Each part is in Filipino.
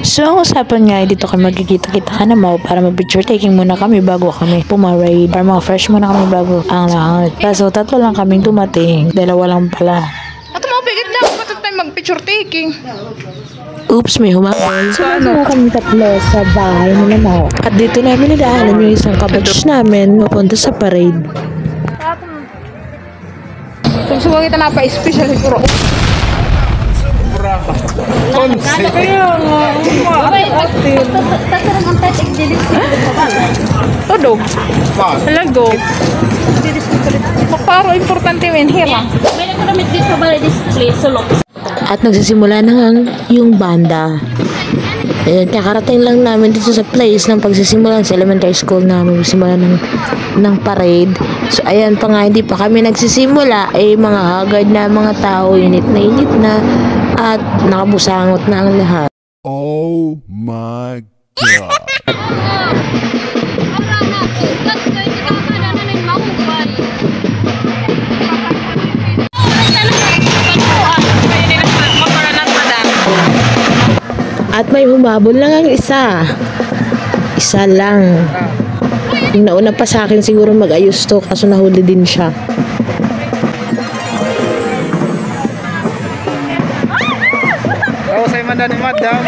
So, ang usapan nga, dito kami magkikita-kita ka na mo para mag-picture taking muna kami bago kami pumarade. Para mga fresh muna kami bago ang lahat. So, 3 lang kaming dumating. 2 lang pala. At mapigit lang, patag tayo mag-picture taking. Oops, may humabol. So, na kami 3 sa bahay nila mo. At dito namin nadaanan yung isang kabatch namin mapunta sa parade. So, kita na pa-special siguro. Todo. Halago. Paro importante yun. Hira. At nagsisimula na nga yung banda. Ayan, kakarating lang namin dito sa place ng pagsisimula sa elementary school namin. Magsimula ng parade. So, ayan pa nga, hindi pa kami nagsisimula. Mga haggard na mga tao, init na. At nakabusangot na ang lahat. Oh my God. At may humabol lang ang isa. Isa lang. Yung nauna pa sa akin siguro mag-ayos to kaso nahuli din siya. Madam.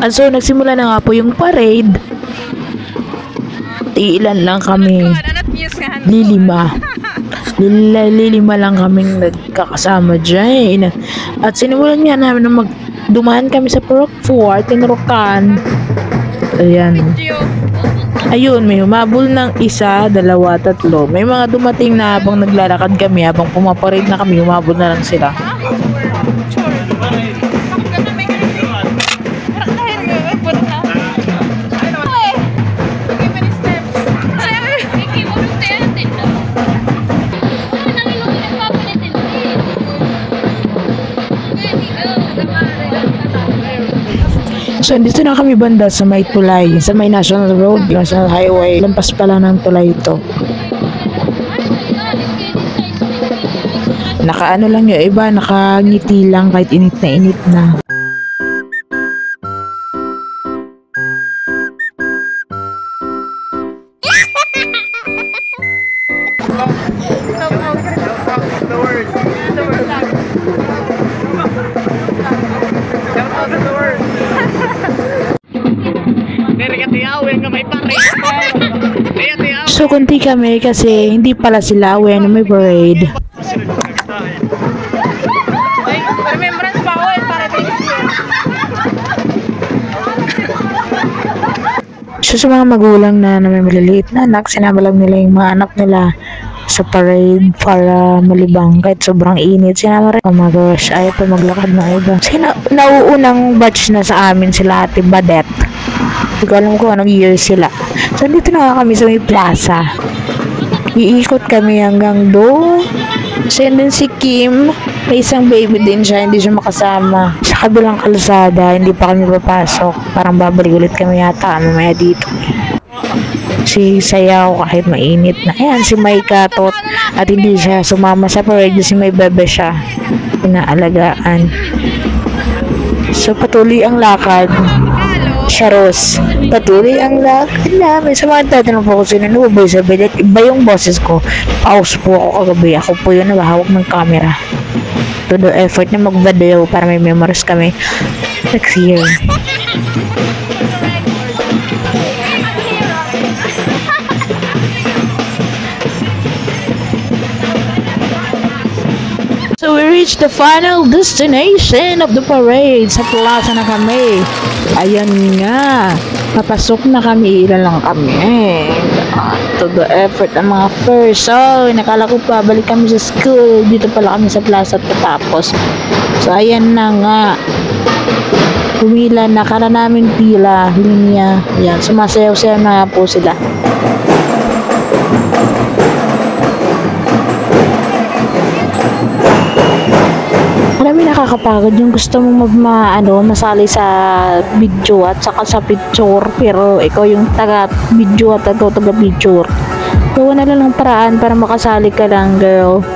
At so, nagsimula na nga po yung parade. Ilan lang kami. Lilima lang kaming nagkakasama dyan. At sinimulan nga namin na dumaan kami sa Parok 4, tinurukan. Ayan. Ayun, may humabol ng 1, 2, 3. May mga dumating na habang naglalakad kami, habang pumaparade na kami, humabol na lang sila. So, dito na kami banda sa may tulay, sa may National Road, National Highway. Lampas pala ng tulay ito. Nakaano lang yung iba, nakangiti lang kahit init na. So, kunti kami kasi hindi pala sila aware na may parade. Remembrance pa ako para So, sa mga magulang na may maliliit na anak, sinama lang nila yung mga anak nila sa parade para malibang kahit sobrang init. Sinama rin. Oh my gosh, ayaw pa maglakad na iba. Nauunang batch na sa amin sila Ate Badet. Hindi ko alam kung anong year sila. So, dito na nga kami sa may plaza. Iikot kami hanggang doon. So, yun din si Kim. May isang baby din siya. Hindi siya makasama. Sa kabilang kalsada, hindi pa kami papasok. Parang babalik ulit kami yata mamaya dito. Si Sayaw kahit mainit na. Ayan, si Maika tot. At hindi siya sumama sa parade kasi may bebe siya. Inaalagaan. So, patuloy ang lakad. Charos. Patuloy ang lakad namin. Sa mga tatanong po ko sino boy sa bilet. Iba yung boses ko. Pause po ako kagabi. Ako po yun nabahawak ng camera. Todo effort na mag-video para may memories kami next year. So we reached the final destination of the parade. Sa plaza na kami. Ayan nga. Papasok na kami. Ilan lang kami. To the effort ang mga first. So, nakala ko pa balik kami sa school. Dito pala kami sa plaza at tapos. So, ayan na nga. Pumila na. Kala namin pila. Linya. Ayan. Sumasayaw-sayaw na po sila. Alam mo, nakakapagod yung gusto mong masali sa video at saka sa picture, pero ikaw yung taga video at ikaw taga picture. Gawa na lang ng paraan para makasali ka lang, girl.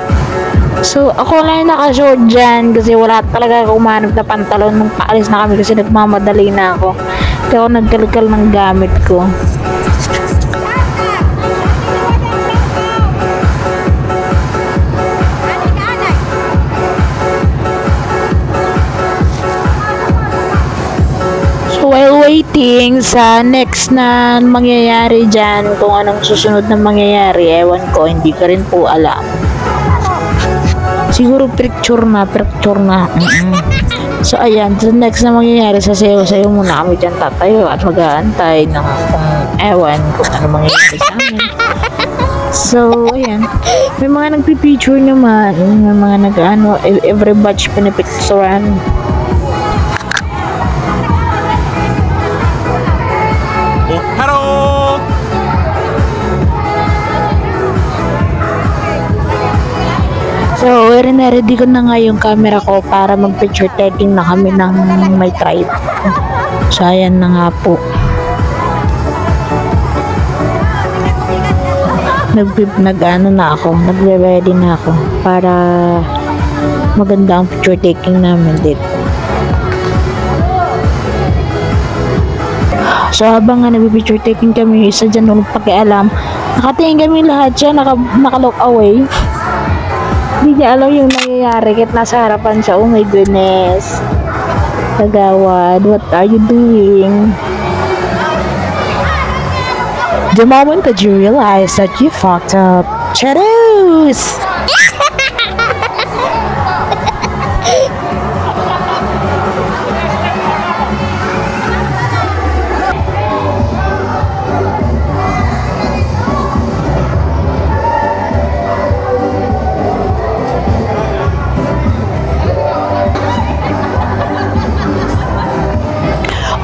So, ako lang yung naka-short dyan kasi wala talaga ako umanap na pantalon nung paalis na kami kasi nagmamadali na ako. Kaya ako nagkalkal ng gamit ko. So, while waiting sa next na mangyayari dyan, kung anong susunod na mangyayari, ewan ko, hindi ka rin po alam. Siguro picture na. So, ayan. So, next na mangyayari sa sayo muna kami dyan tatayo at mag-aantay ng kung ewan kung ano mangyayari sa amin. So, ayan. May mga nagpipicture naman. May mga nag-ano, every batch pinipicturean. Hello! So, ready ko na nga yung camera ko para mag-picture taking na kami ng may tribe. So, ayan na nga po. Nag-ano na ako, nagre-ready na ako para maganda ang picture taking namin dito. So, habang nga nag-picture taking kami, isa dyan walang pakialam. Nakatingin kami lahat siya, naka-look away. Hindi niya alam yung nangyayari kahit nasa harapan siya. Oh my goodness. Kagawad, what are you doing? The moment that you realize that you fucked up. Charoos!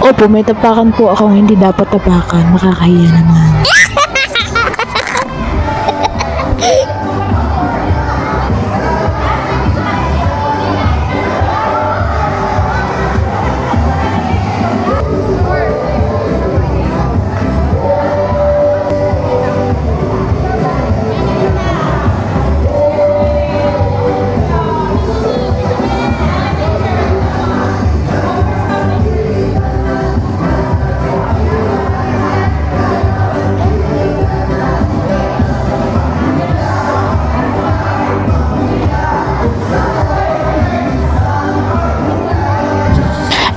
Opo, may tapakan po akong hindi dapat tapakan. Nakakahiya naman.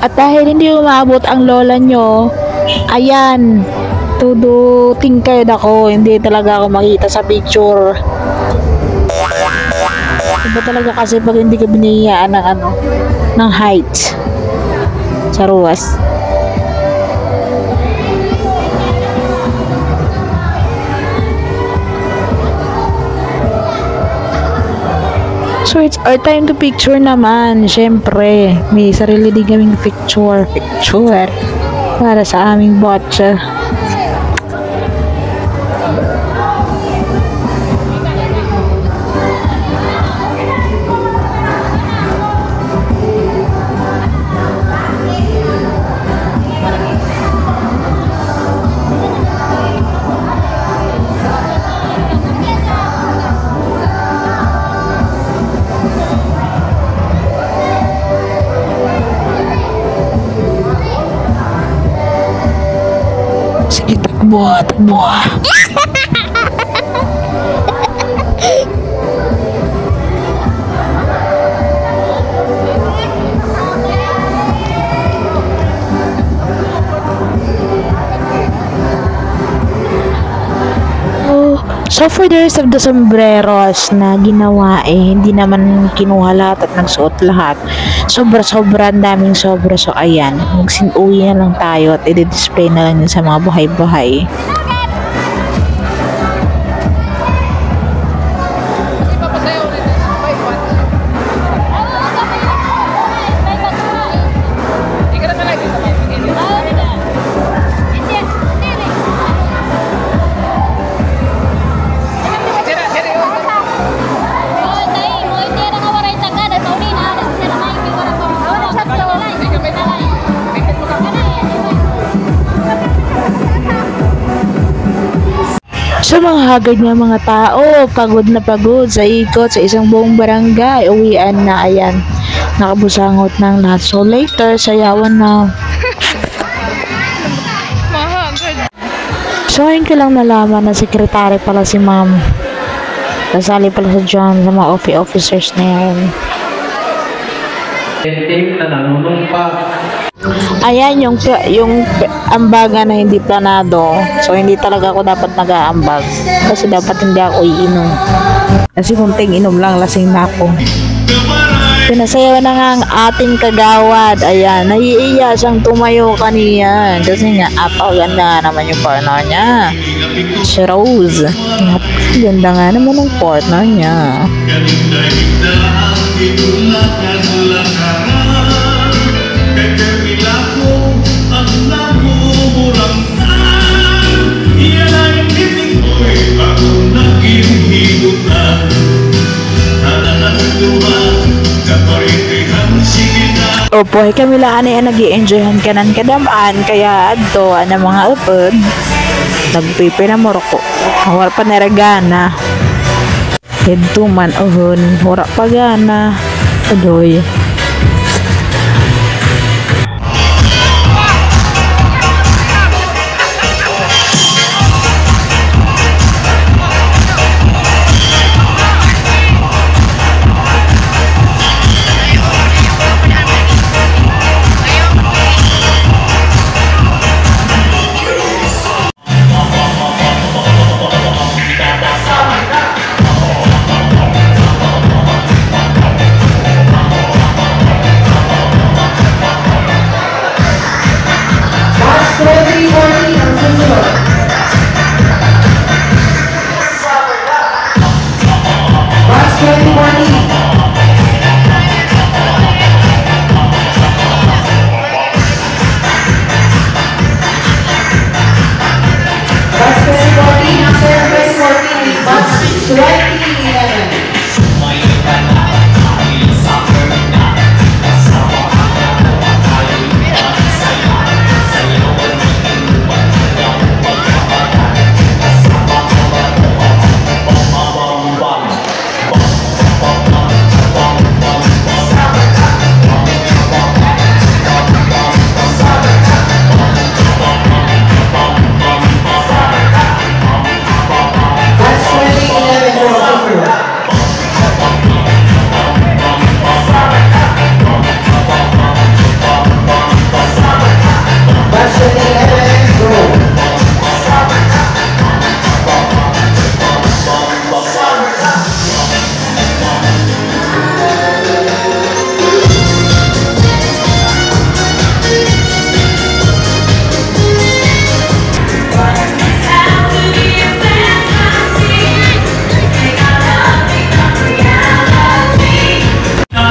At dahil hindi umabot ang lola nyo, ayan, todo tingkad ako, hindi talaga ako makita sa picture. Iba talaga kasi pag hindi ka binihiyaan ng ng height sa ruwas. So, it's our time to picture naman. Siyempre, may sarili din kaming picture para sa aming botcha. Sige, takbo. So, for the rest of the sombreros na ginawa, hindi naman kinuha lahat at nagsuot lahat. Sobra-sobra, ang daming sobra. So, ayan, uwi na lang tayo at i-display na lang yun sa mga bahay-bahay. Sa mga hagad nga mga tao, pagod na pagod sa ikot sa isang buong barangay, uwian na, ayan. Nakabusangot ng lahat. So later, sayawan na. Mahagad. So ayun ko lang nalaman na sekretary pala si ma'am. Kasali pala sa John sa mga officers na yan. Na nanunumpa. Ayan yung ambaga na hindi planado. So hindi talaga ako dapat nag-aambag. Kasi dapat hindi ako iinom. Kasi kunting inom lang, lasing na ako. Pinasayaw na nga ang ating kagawad. Ayan, naiiya siyang tumayo kaniya. Kasi nga, ganda nga naman yung partner niya. Si Rose. Ganda nga naman ang partner niya. Opo, kami lang ano nag-i-enjoyhan kanan kadamaan kaya adto ana mga upod nagpipi na moroko wala pa neragana headto man ohon wala pa gana adoy.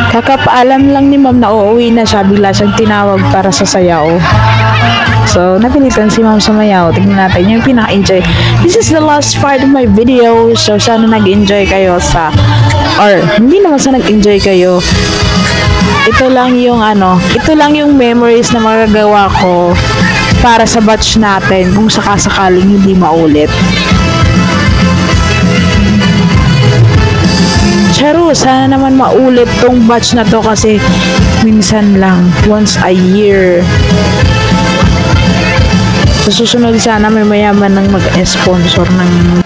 Kakapaalam lang ni ma'am na uuwi na siya, bigla siyang tinawag para sa sayaw. So, napilitan si ma'am sa mayaw. Tignan natin yung pinaka-enjoy. This is the last part of my video. So, sana nag-enjoy kayo sa, or hindi naman sa nag-enjoy kayo. Ito lang yung memories na magagawa ko para sa batch natin kung sakasakaling hindi maulit. Charo, sana naman maulit tong batch na to kasi minsan lang, once a year. Sa susunod sana may mayaman ng mag-sponsor ng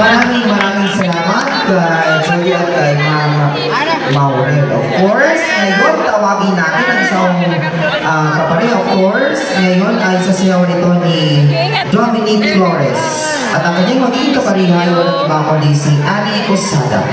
Maraming salamat kay Joey at kay Ma'am Maurel. Of course, ngayon tawagin natin ang isang kapare. Of course, ngayon ay sasayaw nito ni Dominic Flores. At ang kanyang magiging kaparihan ay walang iba kundi si Annie Cosada.